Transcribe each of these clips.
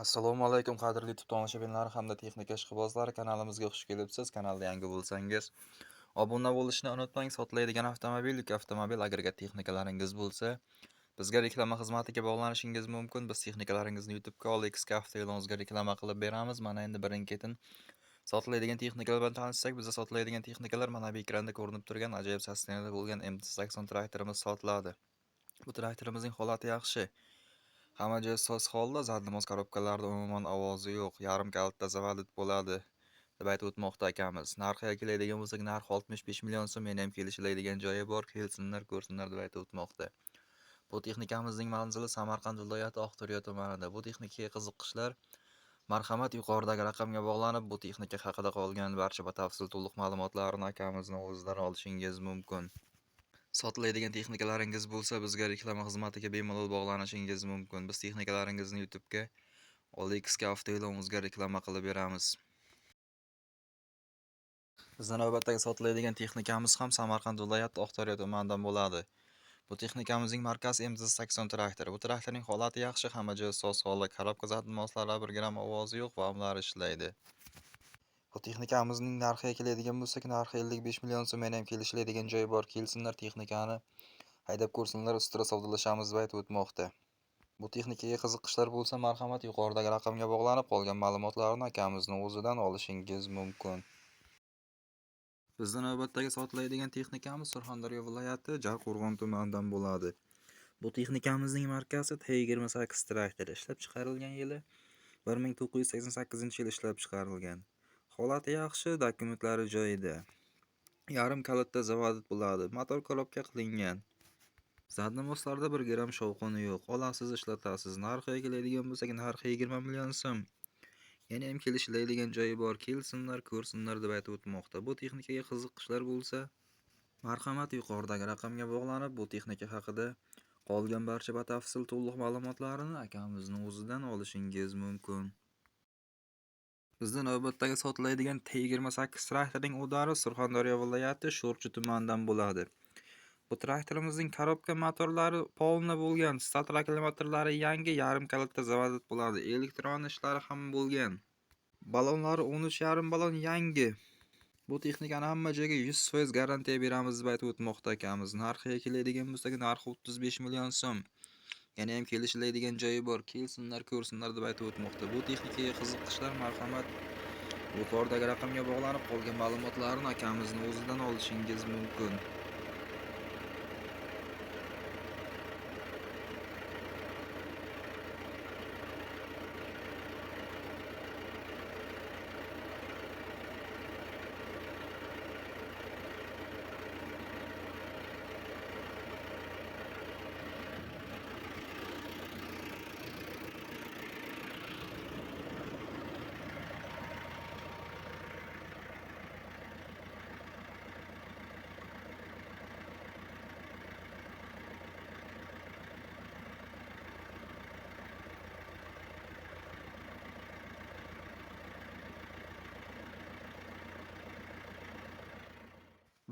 Assalomu alaykum qadrli YouTube tomoshabinlari hamda texnika ishqibozlari, kanalimizga xush kelibsiz. Kanalda yangi bo'lsangiz obuna bo'lishni unutmang. Sotlaydigan avtomobil, yuk avtomobil agregat texnikalaringiz bo'lsa, bizga reklama xizmatiga bog'lanishingiz mumkin. Biz texnikalaringizni YouTube'ga, OLX avtoyo'limizga reklama qilib beramiz. Mana endi birin-ketin sotiladigan texnikalar bilan tanishsak, bizda sotiladigan texnikalar mana bu ekranda ko'rinib turgan ajoyib sostenada bo'lgan MT-80 traktorimiz sotiladi. Bu traktorimizning holati yaxshi. Hamma joyi soz holda, zadnimoz korobkalarda umuman ovozi yo'q. Yarim kalitda zavodit bo'ladi deb aytib o'tmoqda akamiz. Narxiga keladigan bo'lsak, narxi 65 million so'm, yana ham kelishiladigan joyi bor. Kelsinlar, ko'rsinlar deb aytib o'tmoqda. Bu texnikamizning manzili Samarqand viloyati Oqdaryo tumanida. Bu texnikaga qiziqishlar marhamat yuqoridagi raqamga bog'lanib, bu texnika haqida qolgan barcha batafsil to'liq ma'lumotlarni akamizning o'zidan olishingiz mumkin. Sotiladigan texnikalaringiz bo'lsa, bizga reklama xizmatiga bemalol bog'lanishingiz mumkin. Biz texnikalaringizni YouTube'ga, OLX'ga, avtoyo'limizga reklama qilib beramiz. Bizda navbatdagi sotiladigan texnikamiz ham Samarqand viloyati Oqdaryo tumanidan bo'ladi. Bu texnikamizning markasi MT-80 traktori. Bu traktorning holati yaxshi, hamma joyi soz holda, korobka zadmoslari 1 gram ovozi yo'q va amlari ishlaydi. Bu texnikamizning narxiga keladigan bo'lsak, narxi 55 million so'm, yana ham kelishiladigan joyi bor. Kelsinlar, texnikani haydab ko'rsinlar, ustida savdolashamiz deb aytib o'tmoqda. Bu texnikaga qiziqishlar bo'lsa, marhamat yuqoridagi raqamga bog'lanib, qolgan ma'lumotlarni akamizning o'zidan olishingiz mumkin. Bizda navbatdagi sotiladigan texnikamiz Surxondaryo viloyati Jarqo'rg'on tumanidan bo'ladi. Bu texnikamizning markasi T28 traktori. Ishlab chiqarilgan yili 1988-yil ishlab chiqarilgan. Holati yaxshi, dokumentlari joyida. Yarim kalitda zavodit bo'ladi. Motor korobka qilingan. Zadnomoslarda 1 gram shovqini yo'q. Olasiz, ishlatasiz. Narxiga keladigan bo'lsak, narxi 20 million so'm. Yana ham kelishiladigan joyi bor. Kelsinlar, ko'rsinlar deb aytib o'tmoqda. Bu texnikaga qiziqishlar bo'lsa, marhamat yuqoridagi raqamga bog'lanib, bu texnika haqida qolgan barcha batafsil to'liq ma'lumotlarini akamizning o'zidan olishingiz mumkin. Bizda navbatdagi sotiladigan T28 traktorining o'dari Surxondaryo viloyati Sho'rchi tumanidan bo'ladi. Bu traktorimizning korobka motorlari polni bo'lgan, start akkumulyatorlari yangi, yarim kalitda zavodit bo'ladi. Elektron ishlari ham bo'lgan. Balonlari 13,5 balon yangi. Bu texnikani hamma joyga 100% garantiya beramiz deb aytib o'tmoqda akamiz. Narxiga keladigan bo'lsak, narxi 35 million so'm. Yana ham kelishiladigan joyi bor. Kelsinlar, ko'rsinlar deb aytib o'tmoqda. Bu texnikaga qiziqishlar marhamat yuqoridagi raqamga bog'lanib, qolgan ma'lumotlarni akamizning o'zidan olishingiz mumkin.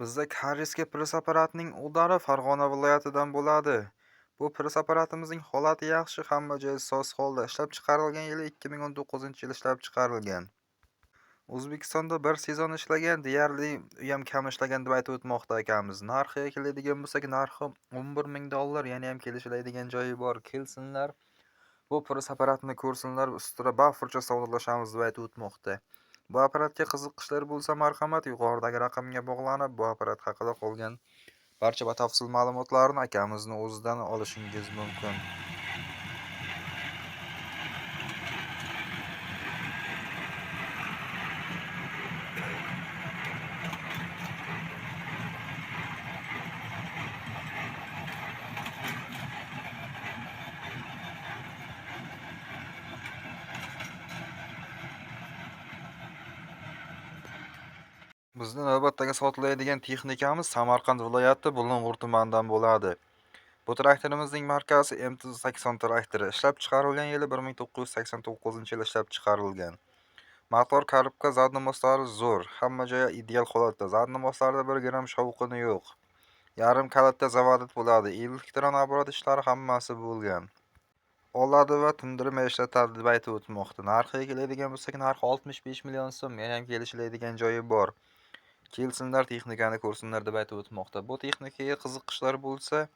Bizda Kariska press apparatining o'dari Farg'ona viloyatidan bo'ladi. Bu press apparatimizning holati yaxshi, hamma joyi soz holda. Ishlab chiqarilgan yili 2019-yil ishlab chiqarilgan. O'zbekistonda bir sezon ishlagan, deyarli u ham kam ishlagan deb aytib o'tmoqda akamiz. Narxiga keladigan bo'lsak, narxi 11 ming dollar, yana ham kelishiladigan joyi bor. Kelsinlar, bu press apparatni ko'rsinlar, ustida bafurcha savdolashamiz deb aytib o'tmoqda. Bu apparatga qiziqishlar bo'lsa, marhamat yuqoridagi raqamga bog'lanib, bu apparat haqida qolgan barcha batafsil ma'lumotlarni akamizning o'zidan olishingiz mumkin. Bizning navbatdagi sotiladigan texnikamiz Samarqand viloyati Bulung'ur tumanidan bo'ladi. Bu traktorimizning markasi MT-80 traktori. Ishlab chiqarilgan yili 1989-yil ishlab chiqarilgan. Motor korobka zadnomoslari zo'r, hamma joyi ideal holatda. Zadnomoslarda 1 gram shovqini yo'q. Yarim kalitda zavodit bo'ladi. Elektron oborot ishlari hammasi bo'lgan. oladi va tindirmay ishlatadi deb aytib o'tmoqda. Narxiga keladigan bo'lsak, narxi 65 million so'm. Yanayam kelishiladigan joyi bor. Kelsinlar, texnikani ko'rsinlar deb aytib o'tmoqda. Bu texnikaga qiziqishlar bo'lsa,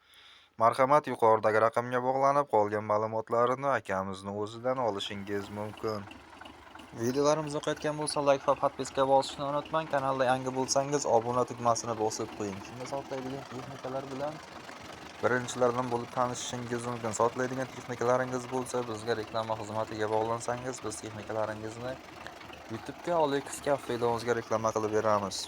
marhamat yuqoridagi raqamga bog'lanib, qolgan ma'lumotlarni akamizni o'zidan olishingiz mumkin. Videolarimiz yoqayotgan bo'lsa, like va podpiska bosishni unutmang. Kanalda yangi bo'lsangiz, obuna tugmasini bosib qo'ying. Shunda sotlaydigan texnikalar bilan birinchilardan bo'lib tanishishingiz mumkin. Sotlaydigan texnikalaringiz bo'lsa, bizga reklama xizmatiga bog'lansangiz, biz texnikalaringizni YouTube'ga, OLX videomizga reklama qilib beramiz.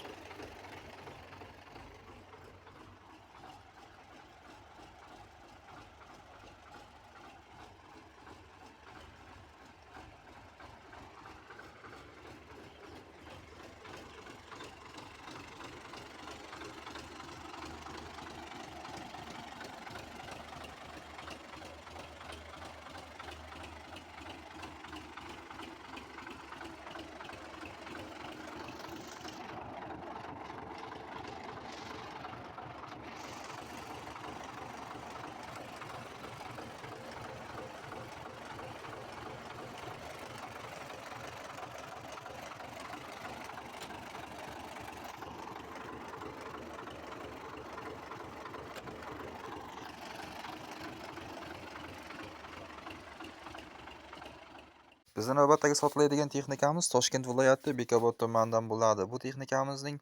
Bizning navbatdagi sotlaydigan texnikamiz Toshkent viloyati Bekobod tumanidan bo'ladi. Bu texnikamizning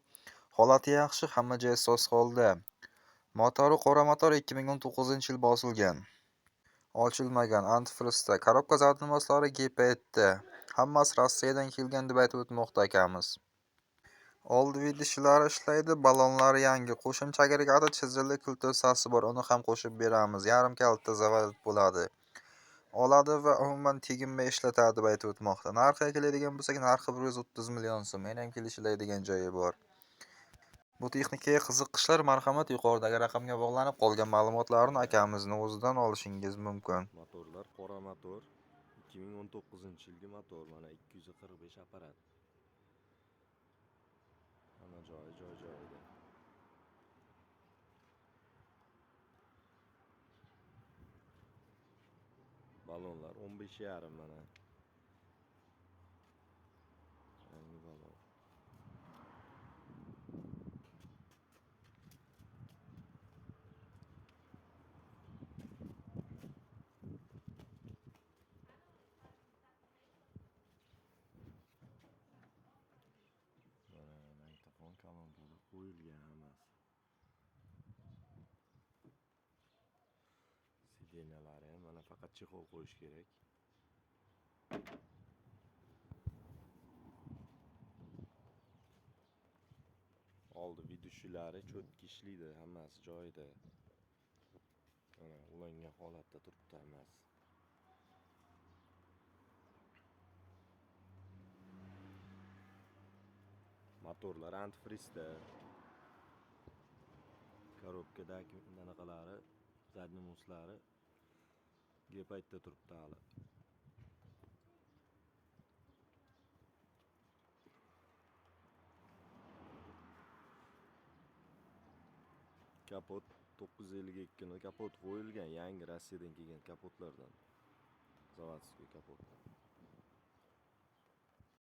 holati yaxshi, hamma joyi soz holda. Motori qora motor 2019-yil bosilgan. Ochilmagan, antifrizda, korobka zaxmoslari G-Pad'da. Hammasi Rossiyadan kelgan deb aytib o'tmoqda akamiz. Old idishlari ishlaydi, ballonlari yangi. Qo'shimcha agregati chizig'li kiltosasi bor, uni ham qo'shib beramiz. Yarim kalitda zavod bo'ladi. Oladi va umuman teginmay ishlatadi deb aytib o'tmoqda. Narxiga keladigan bo'lsak, narxi 130 million so'm. Yana ham kelishiladigan joyi bor. Bu texnikaga qiziqishlar marhamat yuqoridagi raqamga bog'lanib, qolgan ma'lumotlarni akamizni o'zidan olishingiz mumkin. Motorlar qora motor, 2019-yilgi motor, mana 245 apparat. Mana joyida. Balonlar 15,5 mana. Yangi balon. Mana magnitofon kalon bo'lib qo'yilgan hammasi. Sidenalari ham mana faqat chexol qo'yish kerak. Oldi vidushilari cho'tki ishlaydi, hammasi joyida. Mana ulangan holatda turibdi hammasi. Motorlar antifrizda. Korobkadagi anaqalari, zadnimoslari G-Pad'da turibdi hali. Kapot 952 ni kapot qo'yilgan, yangi Rossiyadan kelgan kapotlardan. Zavodskiy kapot.